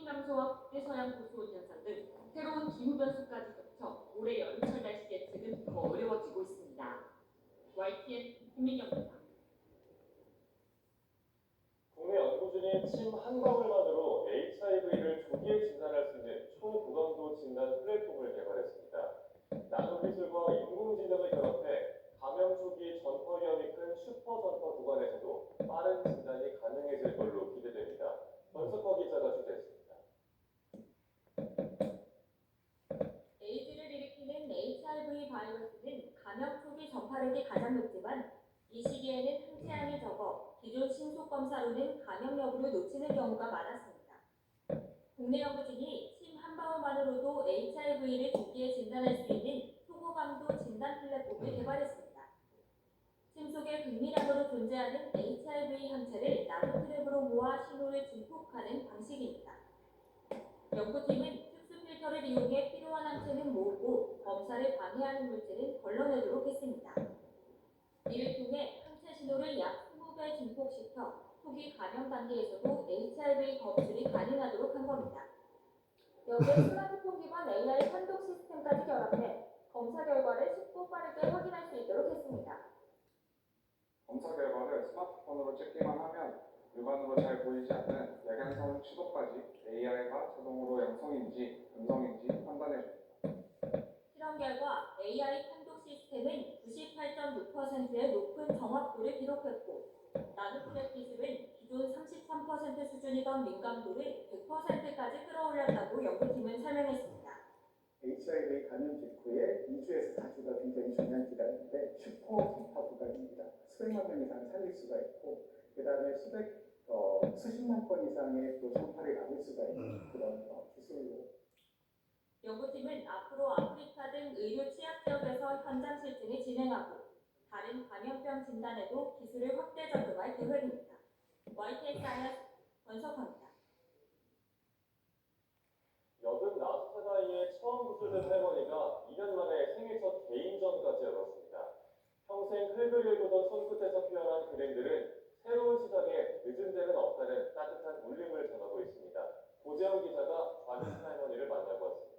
남서와 북대서양 고수온 현상 등 새로운 기후 변수까지 겹쳐 올해 여름철 날씨 예측은 더 어려워지고 있습니다. YTN 김민경입니다. 국내 연구 중인 침 한 방울만으로 HIV를 조기에 진단할 수 있는 초고강도 진단 플랫폼을 개발했습니다. 나노기술과 인공지능을 결합해 감염 초기 전파 위험이 큰 슈퍼 전파 구간에서도 빠른 진단이 가능해질 걸로 기대됩니다. 권석화 기자가 취재했습니다. 에이즈를 일으키는 HIV 바이러스는 감염 초기 전파력이 가장 높지만 이 시기에는 항체량이 적어 기존 신속 검사로는 감염 여부를 놓치는 경우가 많았습니다. 국내 연구진이 침 한 방울만으로도 HIV를 조기에 진단할 수 있는 초고강도 진단 플랫폼을 개발했습니다. 침 속에 극미량으로 존재하는 HIV 항체를 나노트랩으로 모아 신호를 증폭하는 방식입니다. 연구팀은 특수 필터를 이용해 필요한 항체는 모으고 검사를 방해하는 물질은 걸러내도록 했습니다. 이를 통해 항체 신호를 약 20배 증폭시켜 초기 감염 단계에서도 HIV 검출이 가능하도록 한 겁니다. 여기에 스마트폰 기반 AI 판독 시스템까지 결합해 검사 결과를 쉽고 빠르게 확인할 수 있도록 했습니다. 검사 결과를 스마트폰으로 찍기만 하면 육안으로 잘 보이지 않는 약양성 취도까지 AI가 자동으로 양성인지 음성인지 판단해줍니다. 실험 결과 AI 판독 시스템은 98.6%의 높은 정확도를 기록했고 나노플랫 기술은 기존 33% 수준이던 민감도를 100%까지 끌어올렸다고 연구팀은 설명했습니다. HIV 감염 직후에 2주에서 4주가 굉장히 중요한 기간인데 슈퍼 전파 구간입니다. 수백만 명 이상 살릴 수가 있고 그 다음에 수십만 건 이상의 또 전파를 막을 수가 있는 그런 기술로 연구팀은 앞으로 아프리카 등 의료 취약 지역에서 현장 실증을 진행하고 다른 감염병 진단에도 기술을 확대 적용할 계획입니다. YTN 사이언스 권석화입니다. 85세 나이에 처음 구슬된 할머니가 2년 만에 생애 첫 개인전까지 열었습니다. 평생 흙을 일구던 손끝에서 피어난 그림들은 새로운 시작에 늦은 데는 없다는 따뜻한 울림을 전하고 있습니다. 고재영 기자가 과기신 할머니를 만나고 왔습니다.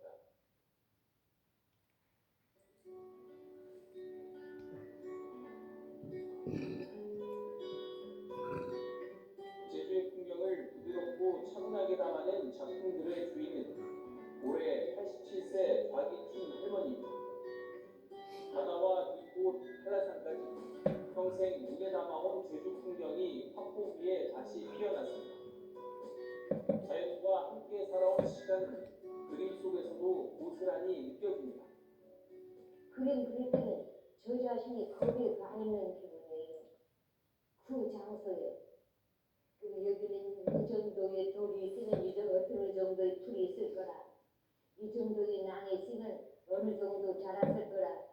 제주의 풍경을 부드럽고 차분하게 담아낸 작품들의 주인은 올해 87세 곽이춘 할머니입니다. 바다와 들꽃, 한라산까지 평생 눈에 담아온 제주 풍경이 화폭 위에 다시 피어났습니다. 자연과 함께 살아온 시간은 그림 속에서도 고스란히 느껴집니다. 그림 그릴 때는 저 자신이 거기에 가 있는 기분이에요. 그 장소에. 여기는 이 정도의 돌이 있으면 어느 정도의 풀이 있을 거라. 이 정도의 낭이 있으면 어느 정도 자랐을 거라.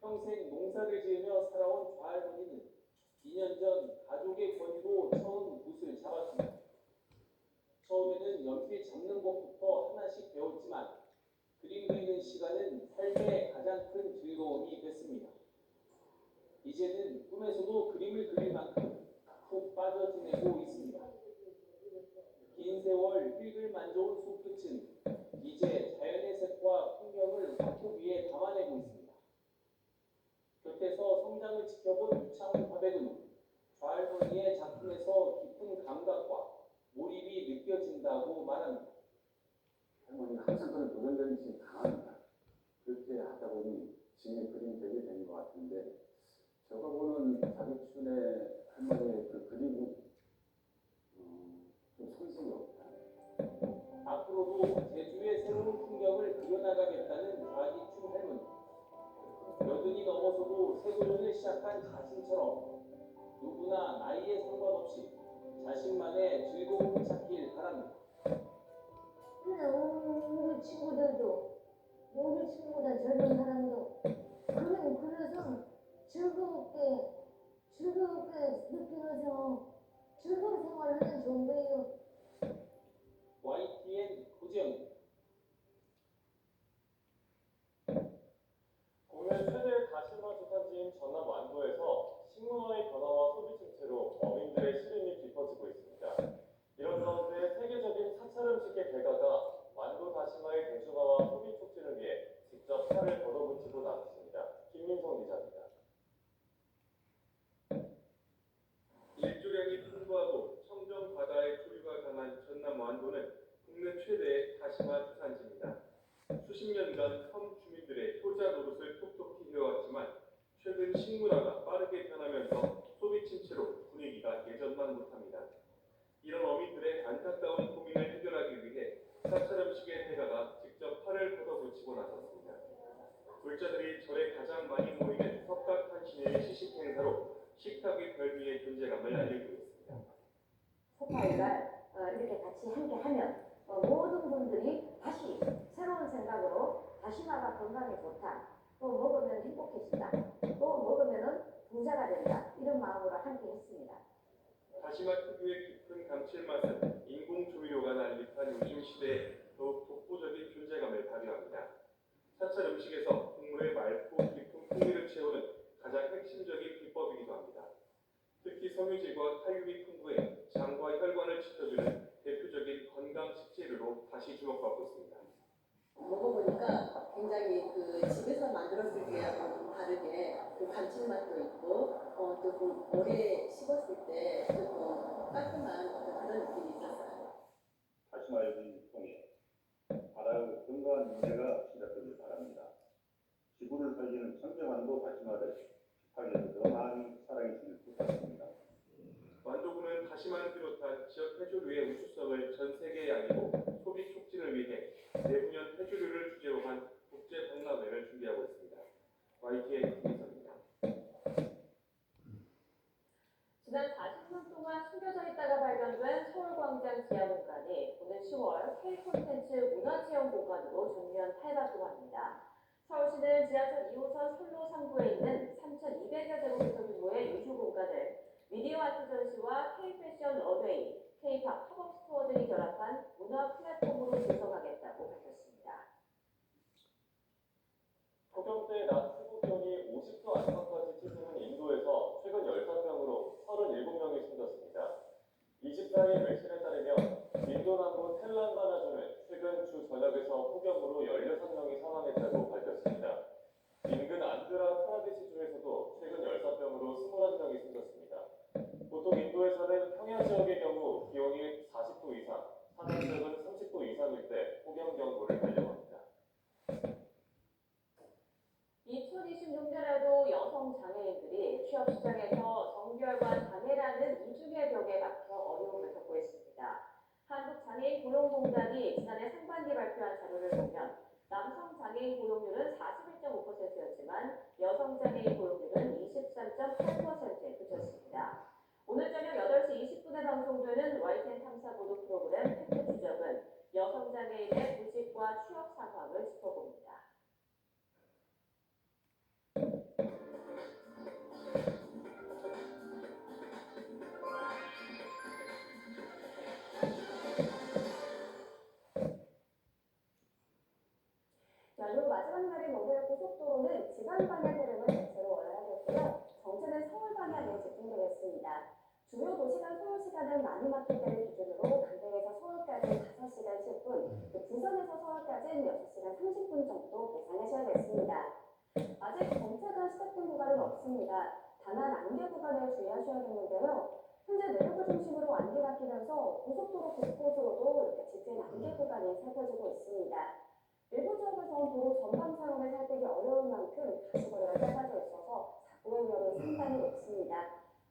평생 농사를 지으며 살아온 좌할머니는 2년 전 가족의 권유로 처음 붓을 잡았습니다. 처음에는 연필 잡는 것부터 하나씩 배웠지만 그림 그리는 시간은 삶의 가장 큰 즐거움이 됐습니다. 이제는 꿈에서도 그림을 그릴 만큼 푹 빠져 지내고 있습니다. 긴 세월 흙을 만져온 손끝은 이제 자연의 색과 풍경을 화폭 위에 담아내고 있습니다. 곁에서 성장을 지켜본 유창훈 화백은 좌할머니의 작품에서 깊은 감각과 몰입이 느껴진다고 말합니다. 할머니가 항상 그런 도전적인 힘이 강합니다. 그렇게 하다 보니 지금의 그림이 되게 된 것 같은데 제가 보는 곽이춘의 할머니의 그 그림은 좀 손색이 없다. 앞으로도 제주의 새로운 풍경을 그려나가겠다는 곽이춘 할머니. 여든이 넘어서도 새 도전을 시작한 자신처럼 누구나 나이에 상관없이 자신만의 즐거움을 찾길 바랍니다. 우리 친구들도 우리 친구보다 젊은 사람도 그래서 즐겁게 느끼면서 즐거운 생활을 하는 좋은 거예요. YTN 고재영입니다. 국내 최대 다시마 주산지인 전남 완도에서 식문화의 변화와 소비 침체로 어민들의 시름이 깊어지고 있습니다. 이런 가운데 세계적인 사찰음 10년간 섬 주민들의 효자 노릇을 톡톡히 해왔지만 최근 식문화가 빠르게 변하면서 소비 침체로 분위기가 예전만 못합니다. 이런 어민들의 안타까운 고민을 해결하기 위해 사찰 음식의 대가가 직접 팔을 걷어붙이고 나섰습니다. 불자들이 절에 가장 많이 모이는 석가탄신일 시식 행사로 식탁의 별미의 존재감을 알리고 있습니다. 소파일날 이렇게 같이 함께 하면 모든 분들이 다시 새로운 생각으로 다시마가 건강에 좋다. 또 먹으면 행복해진다. 또 먹으면 부자가 된다. 이런 마음으로 함께 했습니다. 다시마 특유의 깊은 감칠맛은 인공 조미료가 난립한 요즘 시대에 더욱 독보적인 존재감을 발휘합니다. 사찰 음식에서 국물의 맑고 깊은 풍미를 채우는 가장 핵심적인 비법이기도 합니다. 특히 섬유질과 칼륨이 풍부해 장과 혈관을 지켜주는 대표적인 건강 식재료로 다시 주목받고 있습니다. 먹어보니까 굉장히 그 집에서 만들었을 때하고 좀 다르게 그 감칠맛도 있고 또그 오래 씹었을 때 조금 깔끔한 그런 느낌이 있었어요. 다시마 요리를 통해 바다의 건강한 문제가 시작되길 바랍니다. 지구를 살리는 청정한도 다시마를 식탁에서 더 많은 사랑해 주길 부탁드립니다. 완도군은 다시마를 비롯한 지역 해조류의 우수성을 전 세계에 알리고 소비 촉진을 위해 내후년 해조류를 주제로 한 국제 박람회를 준비하고 있습니다. YTN 김희선입니다. 지난 40년 동안 숨겨져 있다가 발견된 서울광장 지하공간이 오는 10월 K 콘텐츠 문화체험공간으로 전면 탈바꿈합니다. 서울시는 지하철 2호선 선로 3구에 있는 3,200여 제곱미터 규모의 유휴 공간을 미디어 아트 전시와 K-패션 런웨이, K-팝 팝업 스토어 등이 결합한 문화 플랫폼으로 구성하겠다고 밝혔습니다. 폭염 때 낮 최고 기온이 50도 안팎까지 치솟는 인도에서 최근 열사병으로 37명이 숨졌습니다. 24일 매체에 따르면 인도 남부 텔랑가나주는 최근 주 전역에서 폭염으로 16명이 사망했다고 밝혔습니다. 인근 안드라 프라데시주에서도 최근 열사병으로 21명이 숨졌습니다. 보통 인도에서는 평야 지역의 경우 기온이 40도 이상, 산악 지역은 30도 이상일 때 폭염 경보를 발령합니다. 2026년에도 여성 장애인들이 취업 시장에서 정결과 장애라는 이중의 벽에 막혀 어려움을 겪고 있습니다. 한국장애인고용공단이 지난해 상반기 발표한 자료를 보면 남성 장애인 고용률은 41.5%였지만 여성 장애인 고용률은 23.8%에 그쳤습니다. 오늘 저녁 8시 20분에 방송되는 YTN 탐사보도 프로그램 팩트 추적은 여성 장애인의 구직과 취업 상황을 짚어봅니다. 연휴 마지막 날인 오늘 고속도로는 지방 방향 흐름을 대체로 원활하겠고요. 정체는 서울 방향에 집중되겠습니다. 주요 도시간 소요 시간은 많이 막힐 때를 기준으로 담배에서 서울까지 5시간 10분, 부산에서 서울까지는 6시간 30분 정도 계산하셔야겠습니다. 아직 정체가 시작된 구간은 없습니다. 다만 안개 구간에 주의하셔야겠는데요. 현재 내륙을 중심으로 안개 바뀌면서 고속도로 곳곳으로도 이렇게 짙은 안개 구간이 살펴지고 있습니다. 일부 지역에선 도로 전방 차로를 살피기 어려운 만큼 가시거리가 짧아져 있어서 사고의 위험이 상당히 높습니다.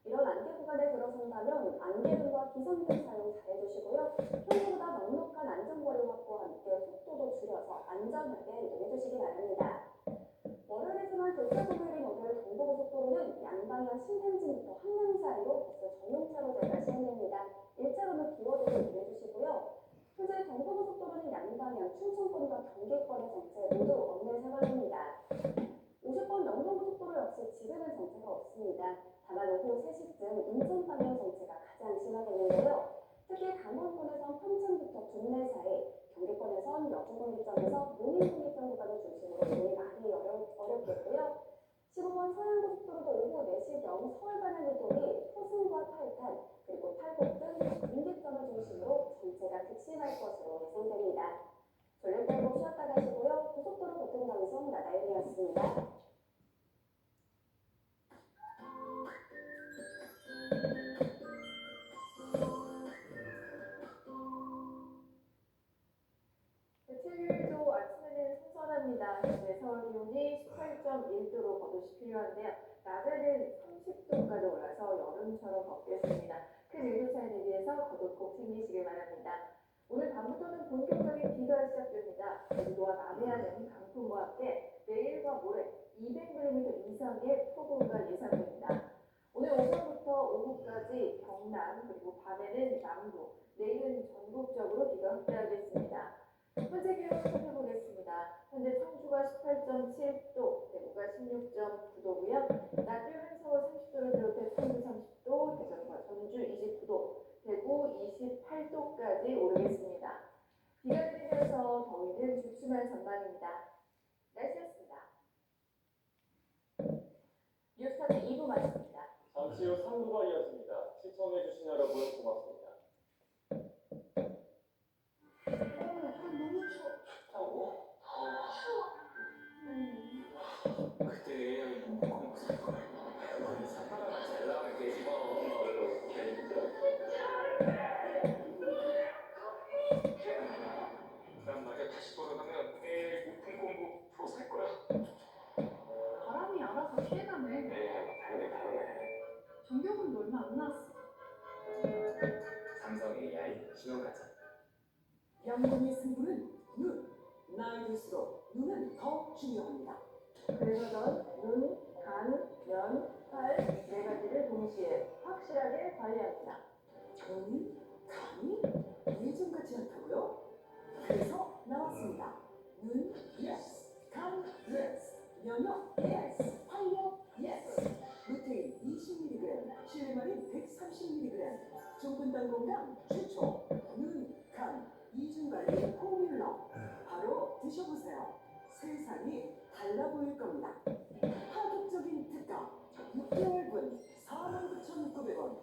이런 안개 구간에 들어선다면 안개등과 기상등 사용 잘해주시고요. 평소보다 넉넉한 안전거리 확보와 함께 속도도 줄여서 안전하게 이동해주시기 바랍니다. 월요일이지만 교체 금요일인 오늘 경부고속도로는 양방향 신당지부터 한강 사이로 버스 전용차로 대가 시행됩니다. 1차로는 비워두고 이용해주시고요. 현재 경부고속도로는 양방향 충청권과 경기권의 정체 모두 없는 상황입니다. 50번 영동고속도로 역시 지금은 정체가 없습니다. 다만 오후 3시쯤 인천 방향 정체가 가장 심하겠는데요. 특히 강원권에선 평창부터 군내 사이, 경기권에선 여주분기점에서 용인분기점 구간을 중심으로 이동이 많이 어렵겠고요. 15번 서해안고속도로도 오후 4시경 서울 방향 이동이 포승과 팔탄, 그리고 팔곡 등 분기점을 중심으로 정체가 극심할 것으로 예상됩니다. 졸릴 빼고 쉬었다 가시고요. 고속도로 교통방송 나다윤이었습니다. 네, 7일도 아침에는 선선합니다. 기온입니다. 현재 서울 기온이 18.1도로 겉옷이 필요한데요. 낮에는 30도까지 올라서 여름처럼 덥겠습니다. 큰 1도 차이 대비해서 겉옷 꼭 챙기시길 바랍니다. 오늘 밤부터는 본격적인 비가 시작됩니다. 제주도와 남해안은 강풍과 함께 내일과 모레 200mm 이상의 폭우가 예상됩니다. 오늘 오전부터 오후까지 경남 그리고 밤에는 남부, 내일은 전국적으로 비가 확대하겠습니다. 현재 기온 살펴보겠습니다. 현재 청주가 18.7도, 대구가 16.9도고요. 낮 기온은 서울 30도를 비롯해 청주 30도, 대전과 전주 29도, 대구 28도까지 오르겠습니다. 비가 내리면서 더위는 주춤할 전망입니다. 날씨였습니다. 뉴스타트 2부 마칩니다. 잠시 후 3부가 이어집니다. 시청해주신 여러분 고맙습니다. 그때 공부할 거야. 거기 사파가 잘 나오게 뭐. 난 말이야 다시 돌아가면 매일 높은 공부 프로 살 거야. 바람이 알아서 피해가네. 다르네. 전교분도 얼마 안 나왔어. 삼성 AI 신용카드. 영웅의 승부는 눈. 나이 들수록 눈은 더 중요합니다. 그래서 넌 눈, 간, 면, 팔, 네 가지를 동시에 확실하게 관리합니다. 눈, 간이 예전같지 않다고요? 그래서 나왔습니다. 눈, yes. 간, yes. 면역, yes. 활력, yes. 루테인 20mg, 실리마린 130mg, 종근당 건강 최초. 눈, 간, 이중관리 포뮬러. 바로 드셔보세요. 세상이 달라 보일 겁니다. 파격적인 특가 6개월분 49,900원.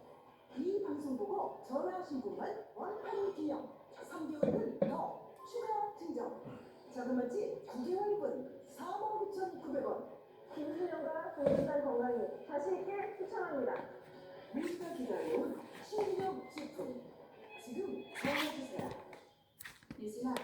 이 방송 보고 전화하신 분만 원할인 기념 3개월분 더 추가 증정. 자그마치 9개월분 49,900원. 김수영과 동영상 건강이 자신 있게 추천합니다. 우리가 기다려온 신기록 제품 지금 전화주세요. 유진아,